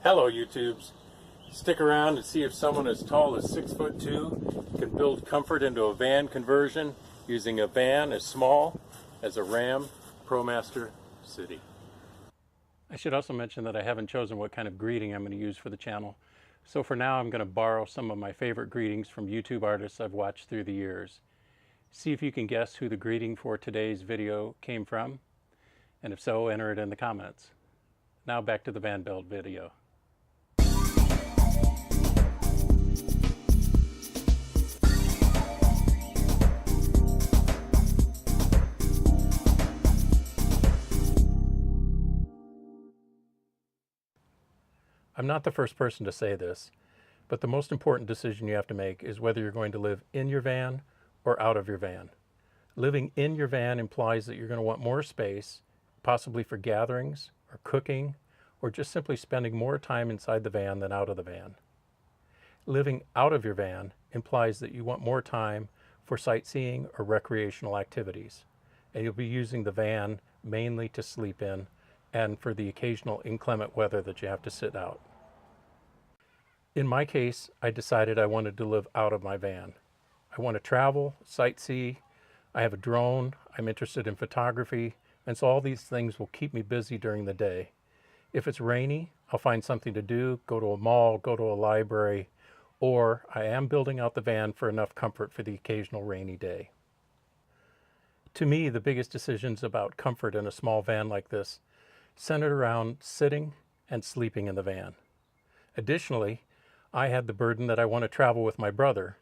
Hello YouTubes. Stick around and see if someone as tall as 6'2" can build comfort into a van conversion using a van as small as a RAM ProMaster City. I should also mention that I haven't chosen what kind of greeting I'm going to use for the channel. So for now I'm going to borrow some of my favorite greetings from YouTube artists I've watched through the years. See if you can guess who the greeting for today's video came from, and if so, enter it in the comments. Now back to the van build video. I'm not the first person to say this, but the most important decision you have to make is whether you're going to live in your van or out of your van. Living in your van implies that you're going to want more space, possibly for gatherings or cooking, or just simply spending more time inside the van than out of the van. Living out of your van implies that you want more time for sightseeing or recreational activities, and you'll be using the van mainly to sleep in and for the occasional inclement weather that you have to sit out. In my case, I decided I wanted to live out of my van. I want to travel, sightsee, I have a drone, I'm interested in photography, and so all these things will keep me busy during the day. If it's rainy, I'll find something to do, go to a mall, go to a library, or I am building out the van for enough comfort for the occasional rainy day. To me, the biggest decisions about comfort in a small van like this centered around sitting and sleeping in the van. Additionally, I had the burden that I want to travel with my brother,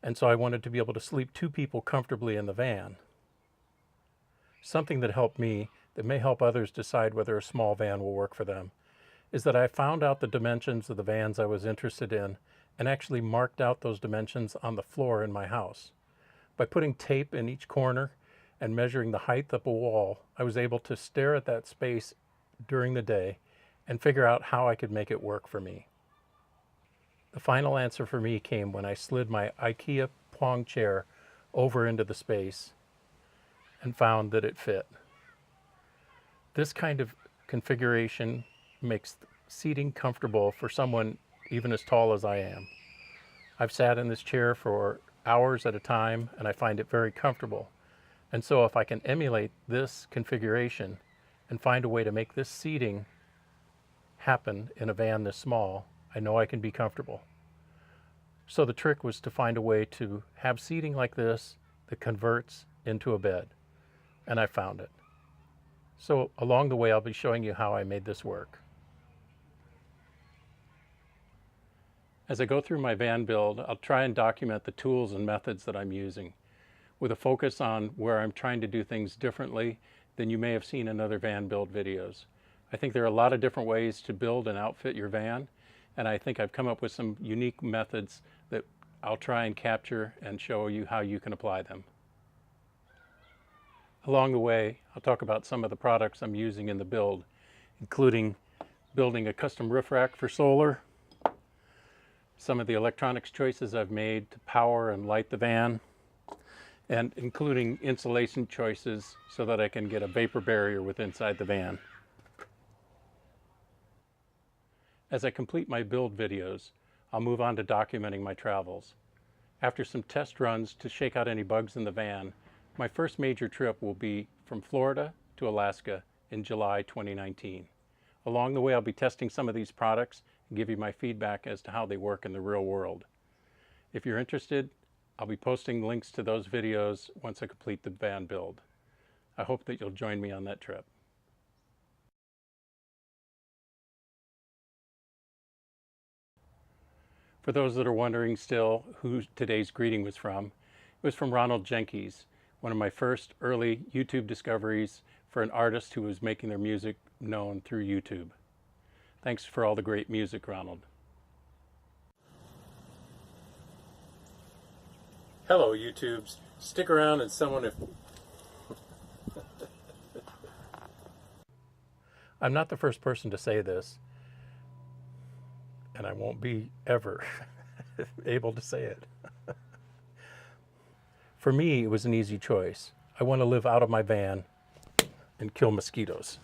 and so I wanted to be able to sleep two people comfortably in the van. Something that helped me, that may help others decide whether a small van will work for them, is that I found out the dimensions of the vans I was interested in and actually marked out those dimensions on the floor in my house. By putting tape in each corner and measuring the height of a wall, I was able to stare at that space during the day and figure out how I could make it work for me. The final answer for me came when I slid my IKEA Pong chair over into the space and found that it fit. This kind of configuration makes seating comfortable for someone even as tall as I am. I've sat in this chair for hours at a time and I find it very comfortable. And so if I can emulate this configuration and find a way to make this seating happen in a van this small, I know I can be comfortable. So the trick was to find a way to have seating like this that converts into a bed, and I found it. So along the way, I'll be showing you how I made this work. As I go through my van build, I'll try and document the tools and methods that I'm using, with a focus on where I'm trying to do things differently than you may have seen in other van build videos. I think there are a lot of different ways to build and outfit your van, and I think I've come up with some unique methods that I'll try and capture and show you how you can apply them. Along the way, I'll talk about some of the products I'm using in the build, including building a custom roof rack for solar, some of the electronics choices I've made to power and light the van, and including insulation choices so that I can get a vapor barrier with inside the van. As I complete my build videos, I'll move on to documenting my travels. After some test runs to shake out any bugs in the van, my first major trip will be from Florida to Alaska in July 2019. Along the way, I'll be testing some of these products and give you my feedback as to how they work in the real world. If you're interested, I'll be posting links to those videos once I complete the van build. I hope that you'll join me on that trip. For those that are wondering still who today's greeting was from, it was from Ronald Jenkins, one of my first early YouTube discoveries for an artist who was making their music known through YouTube. Thanks for all the great music, Ronald. Hello YouTubes. Stick around and I'm not the first person to say this, and I won't be ever able to say it. For me, it was an easy choice. I want to live out of my van and kill mosquitoes.